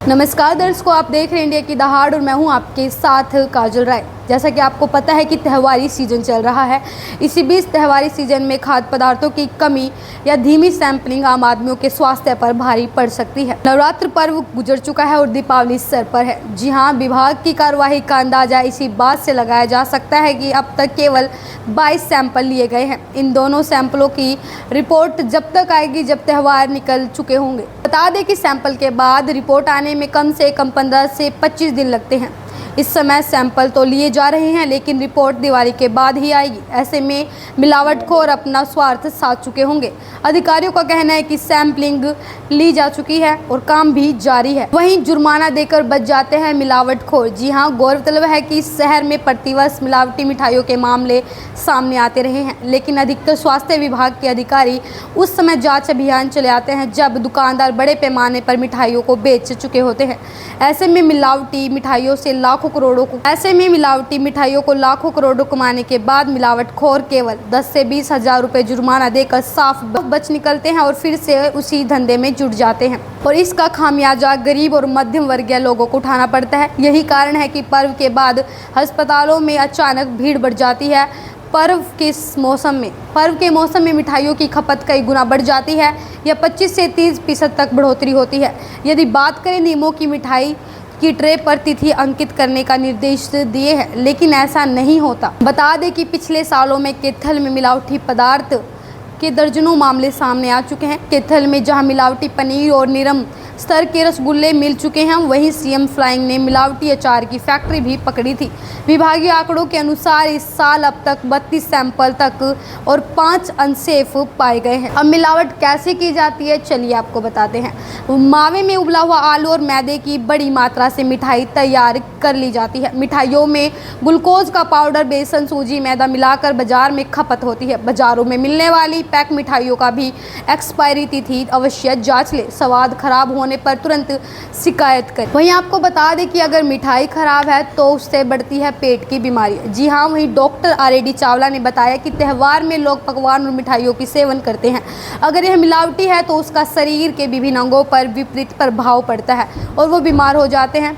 नमस्कार दर्शकों, आप देख रहे हैं इंडिया की दहाड़ और मैं हूं आपके साथ काजल राय। जैसा कि आपको पता है कि त्योहारी सीजन चल रहा है। इसी बीच त्योहारी सीजन में खाद्य पदार्थों की कमी या धीमी सैंपलिंग आम आदमियों के स्वास्थ्य पर भारी पड़ सकती है। नवरात्र पर्व गुजर चुका है और दीपावली सर पर है। जी हां, विभाग की कार्यवाही का अंदाजा इसी बात से लगाया जा सकता है कि अब तक केवल 22 सैंपल लिए गए हैं। इन दोनों सैंपलों की रिपोर्ट जब तक आएगी जब त्यौहार निकल चुके होंगे। बता दें कि सैंपल के बाद रिपोर्ट आने में कम से कम 15 से 25 दिन लगते हैं। इस समय सैंपल तो लिए जा रहे हैं लेकिन रिपोर्ट दिवाली के बाद ही आएगी। ऐसे में मिलावटखोर अपना स्वार्थ साध चुके होंगे। अधिकारियों का कहना है कि सैंपलिंग ली जा चुकी है और काम भी जारी है। वहीं जुर्माना देकर बच जाते हैं मिलावटखोर। जी हां, गौरतलब है कि शहर में प्रतिवर्ष मिलावटी मिठाइयों के मामले सामने आते रहे हैं, लेकिन अधिकतर स्वास्थ्य विभाग के अधिकारी उस समय जाँच अभियान चले आते हैं जब दुकानदार बड़े पैमाने पर मिठाइयों को बेच चुके होते हैं। ऐसे में मिलावटी मिठाइयों को लाखों करोड़ों कमाने के बाद मिलावटखोर केवल 10 से 20 हजार रुपये जुर्माना देकर साफ बच निकलते हैं और फिर से उसी धंधे में जुट जाते हैं और इसका खामियाजा गरीब और मध्यम वर्गीय लोगों को उठाना पड़ता है। यही कारण है कि पर्व के बाद अस्पतालों में अचानक भीड़ बढ़ जाती है। पर्व के मौसम में मिठाइयों की खपत कई गुना बढ़ जाती है या 25 से 30% तक बढ़ोतरी होती है। यदि बात करें नियमों की, मिठाई की ट्रे पर तिथि अंकित करने का निर्देश दिए हैं, लेकिन ऐसा नहीं होता। बता दें कि पिछले सालों में कैथल में मिलावटी पदार्थ के दर्जनों मामले सामने आ चुके हैं। कैथल में जहां मिलावटी पनीर और निम्न स्तर के रसगुल्ले मिल चुके हैं, वहीं सीएम फ्लाइंग ने मिलावटी अचार की फैक्ट्री भी पकड़ी थी। विभागीय आंकड़ों के अनुसार इस साल अब तक 32 सैंपल तक और 5 अनसेफ पाए गए हैं। अब मिलावट कैसे की जाती है, चलिए आपको बताते हैं। मावे में उबला हुआ आलू और मैदे की बड़ी मात्रा से मिठाई तैयार कर ली जाती है। मिठाइयों में ग्लूकोज का पाउडर, बेसन, सूजी, मैदा मिलाकर बाजार में खपत होती है। बाजारों में मिलने वाली पैक मिठाइयों का भी एक्सपायरी तिथि अवश्य जांच ले। स्वाद खराब होने पर तुरंत शिकायत करें। वहीं आपको बता दें कि अगर मिठाई खराब है तो उससे बढ़ती है पेट की बीमारी। जी हां, वहीं डॉक्टर आर.डी. चावला ने बताया कि त्यौहार में लोग पकवान और मिठाइयों की सेवन करते हैं। अगर यह मिलावटी है तो उसका शरीर के विभिन्न अंगों पर विपरीत प्रभाव पड़ता है और वो बीमार हो जाते हैं।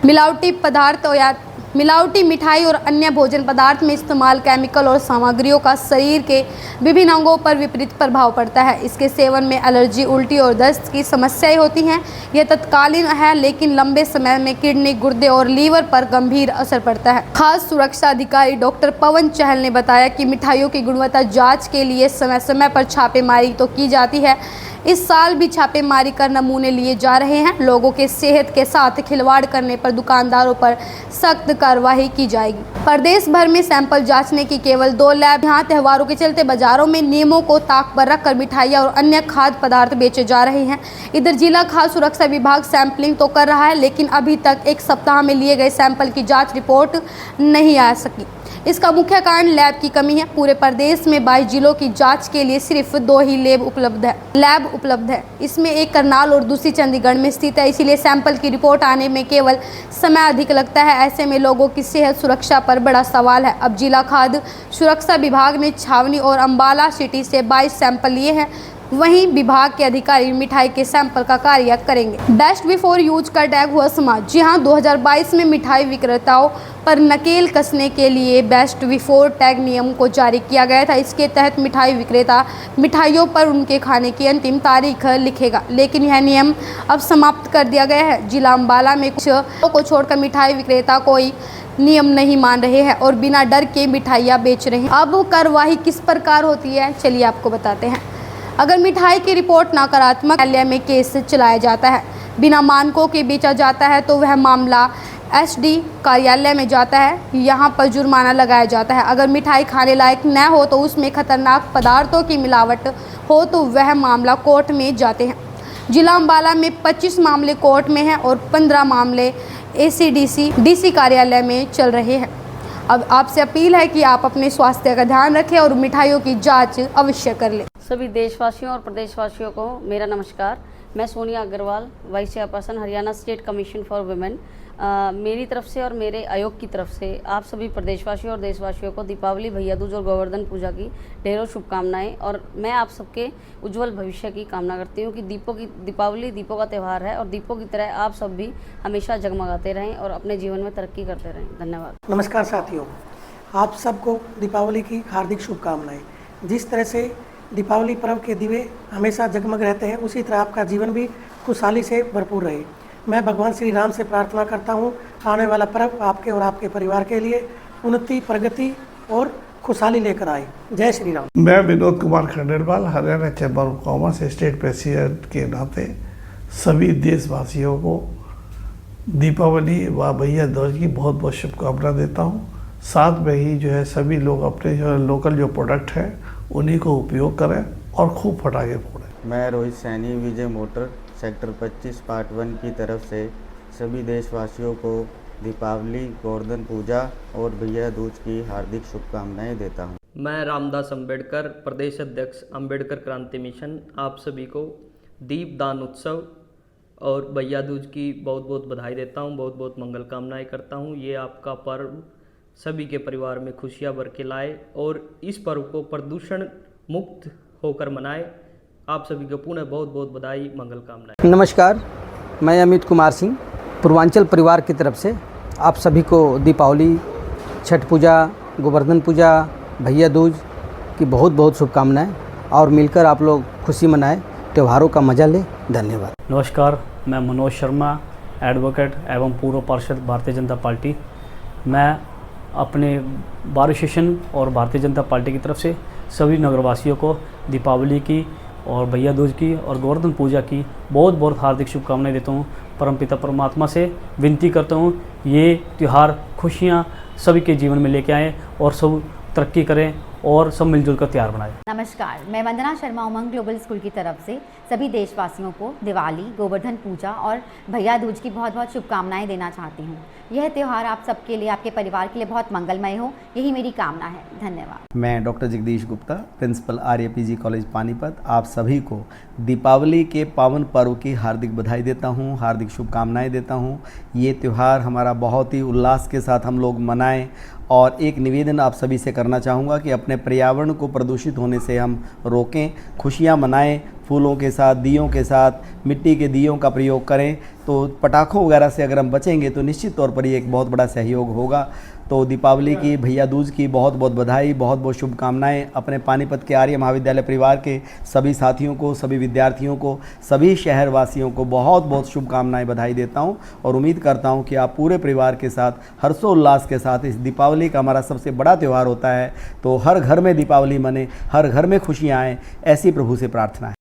मिलावटी मिठाई और अन्य भोजन पदार्थ में इस्तेमाल केमिकल और सामग्रियों का शरीर के विभिन्न अंगों पर विपरीत प्रभाव पड़ता है। इसके सेवन में एलर्जी, उल्टी और दस्त की समस्याएं होती हैं। यह तत्कालीन है लेकिन लंबे समय में किडनी, गुर्दे और लीवर पर गंभीर असर पड़ता है। खाद्य सुरक्षा अधिकारी डॉक्टर पवन चहल ने बताया कि मिठाइयों की गुणवत्ता जाँच के लिए समय समय पर छापेमारी तो की जाती है। इस साल भी छापेमारी कर नमूने लिए जा रहे हैं। लोगों के सेहत के साथ खिलवाड़ करने पर दुकानदारों पर सख्त कार्रवाई की जाएगी। प्रदेश भर में सैंपल जांचने की केवल 2 लैब। यहाँ त्योहारों के चलते बाजारों में नियमों को ताक पर रखकर मिठाइयाँ और अन्य खाद्य पदार्थ बेचे जा रहे हैं। इधर जिला खाद्य सुरक्षा विभाग सैंपलिंग तो कर रहा है, लेकिन अभी तक एक सप्ताह में लिए गए सैंपल की जाँच रिपोर्ट नहीं आ सकी। इसका मुख्य कारण लैब की कमी है। पूरे प्रदेश में 22 जिलों की जांच के लिए सिर्फ 2 ही लैब उपलब्ध है। इसमें एक करनाल और दूसरी चंडीगढ़ में स्थित है। इसीलिए सैंपल की रिपोर्ट आने में केवल समय अधिक लगता है। ऐसे में लोगों की सेहत सुरक्षा पर बड़ा सवाल है। अब जिला खाद्य सुरक्षा विभाग ने छावनी और अम्बाला सिटी से 22 सैंपल लिए हैं। वहीं विभाग के अधिकारी मिठाई के सैंपल का कार्य करेंगे। बेस्ट बिफोर यूज का टैग हुआ समाप्त। जी हां, 2022 में मिठाई विक्रेताओं पर नकेल कसने के लिए बेस्ट बिफोर टैग नियम को जारी किया गया था। इसके तहत मिठाई विक्रेता मिठाइयों पर उनके खाने की अंतिम तारीख लिखेगा, लेकिन यह नियम अब समाप्त कर दिया गया है। जिला अम्बाला में कुछ को छोड़कर मिठाई विक्रेता कोई नियम नहीं मान रहे हैं और बिना डर के मिठाइयाँ बेच रहे हैं। अब कार्रवाई किस प्रकार होती है, चलिए आपको बताते हैं। अगर मिठाई की रिपोर्ट नकारात्मक, न्यायालय में केस चलाया जाता है। बिना मानकों के बेचा जाता है तो वह मामला एसडी कार्यालय में जाता है। यहाँ पर जुर्माना लगाया जाता है। अगर मिठाई खाने लायक न हो तो उसमें खतरनाक पदार्थों की मिलावट हो तो वह मामला कोर्ट में जाते हैं। जिला अम्बाला में 25 मामले कोर्ट में हैं और 15 मामले डीसी कार्यालय में चल रहे हैं। अब आपसे अपील है कि आप अपने स्वास्थ्य का ध्यान रखें और मिठाइयों की जांच अवश्य कर लें। सभी देशवासियों और प्रदेशवासियों को मेरा नमस्कार। मैं Sonia Agarwal, vice chairperson Haryana state commission for women. मेरी तरफ से और मेरे आयोग की तरफ से आप सभी प्रदेशवासियों और देशवासियों को दीपावली, भैया दूज और गोवर्धन पूजा की ढेरों शुभकामनाएं। और मैं आप सबके उज्जवल भविष्य की कामना करती हूँ कि दीपावली दीपों का त्यौहार है और दीपों की तरह आप सब भी हमेशा जगमगाते रहें और अपने जीवन में तरक्की करते रहें। धन्यवाद। नमस्कार साथियों, आप सबको दीपावली की हार्दिक शुभकामनाएं। जिस तरह से दीपावली पर्व के दिवे हमेशा जगमग रहते हैं, उसी तरह आपका जीवन भी खुशहाली से भरपूर रहे। मैं भगवान श्री राम से प्रार्थना करता हूँ आने वाला पर्व आपके और आपके परिवार के लिए उन्नति, प्रगति और खुशहाली लेकर आए। जय श्री राम। मैं Vinod Kumar Khandelwal, Haryana chamber of commerce state president के नाते सभी देशवासियों को दीपावली व भैया दूज की बहुत बहुत शुभकामना देता हूँ। साथ में ही जो है सभी लोग अपने जो लोकल जो प्रोडक्ट है उन्हीं को उपयोग करें और खूब पटाखे फोड़ें। मैं रोहित सैनी, विजय मोटर सेक्टर 25 पार्ट 1 की तरफ से सभी देशवासियों को दीपावली, गोवर्धन पूजा और भैया दूज की हार्दिक शुभकामनाएं देता हूं। मैं रामदास अंबेडकर, प्रदेश अध्यक्ष अंबेडकर क्रांति मिशन, आप सभी को दीपदान उत्सव और भैया दूज की बहुत बहुत बधाई देता हूं, बहुत बहुत मंगल कामनाएं करता हूं। ये आपका पर्व सभी के परिवार में खुशियां भर के लाए और इस पर्व को प्रदूषण मुक्त होकर मनाए। आप सभी को पुनः बहुत बहुत बधाई, मंगल कामनाएं। नमस्कार, मैं अमित कुमार सिंह, पूर्वांचल परिवार की तरफ से आप सभी को दीपावली, छठ पूजा, गोवर्धन पूजा, भैया दूज की बहुत बहुत शुभकामनाएं और मिलकर आप लोग खुशी मनाएं, त्योहारों का मजा लें। धन्यवाद। नमस्कार, मैं मनोज शर्मा, एडवोकेट एवं पूर्व पार्षद भारतीय जनता पार्टी। मैं अपने बार एसोसिएशन और भारतीय जनता पार्टी की तरफ से सभी नगरवासियों को दीपावली की और भैया दूज की और गोवर्धन पूजा की बहुत बहुत हार्दिक शुभकामनाएं देता हूँ। परमपिता परमात्मा से विनती करता हूँ ये त्यौहार खुशियाँ सभी के जीवन में लेके आएँ और सब तरक्की करें और सब मिलजुल कर त्यौहार बनाएं। नमस्कार, मैं वंदना शर्मा, उमंग ग्लोबल स्कूल की तरफ से सभी देशवासियों को दिवाली, गोवर्धन पूजा और भैया दूज की बहुत बहुत शुभकामनाएं देना चाहती हूँ। यह त्यौहार आप सबके लिए, आपके परिवार के लिए बहुत मंगलमय हो, यही मेरी कामना है। धन्यवाद। मैं doctor Jagdish Gupta, principal Arya PG college Panipat, आप सभी को दीपावली के पावन पर्व की हार्दिक बधाई देता हूँ, हार्दिक शुभकामनाएं देता हूँ। ये त्यौहार हमारा बहुत ही उल्लास के साथ हम लोग मनाएं और एक निवेदन आप सभी से करना चाहूँगा कि अपने पर्यावरण को प्रदूषित होने से हम रोकें, खुशियाँ मनाएं, फूलों के साथ, दियों के साथ, मिट्टी के दियों का प्रयोग करें। तो पटाखों वगैरह से अगर हम बचेंगे तो निश्चित तौर पर ये एक बहुत बड़ा सहयोग होगा। तो दीपावली की, भैया दूज की बहुत बहुत बधाई, बहुत बहुत शुभकामनाएं। अपने पानीपत के आर्य महाविद्यालय परिवार के सभी साथियों को, सभी विद्यार्थियों को, सभी शहरवासियों को बहुत बहुत शुभकामनाएं, बधाई देता हूं और उम्मीद करता हूं कि आप पूरे परिवार के साथ हर्षोल्लास के साथ, इस दीपावली का हमारा सबसे बड़ा त्यौहार होता है, तो हर घर में दीपावली मने, हर घर में खुशियाँ आएँ, ऐसी प्रभु से प्रार्थना है।